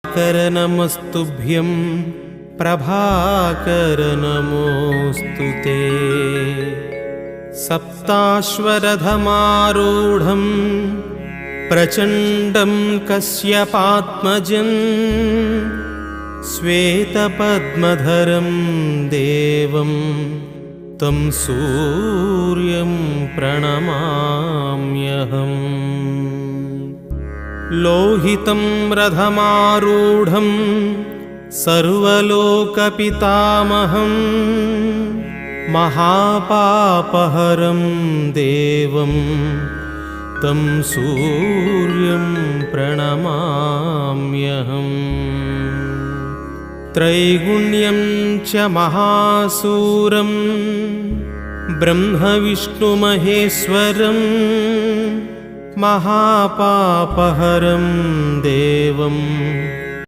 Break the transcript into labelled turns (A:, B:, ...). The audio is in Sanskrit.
A: दिवाकर नमस्तुभ्यं प्रभाकर नमोऽस्तु ते। सप्ताश्वरथमारूढं प्रचण्डं कश्यपात्मजं श्वेतपद्मधरं देवं तं सूर्यं प्रणमाम्यहम्। लोहितं रथमारूढं सर्वलोकपितामहं महापापहरं देवं तं सूर्यं प्रणमाम्यहम्। त्रैगुण्यं च महासूरं ब्रह्मविष्णुमहेश्वरं महापापहरं देवं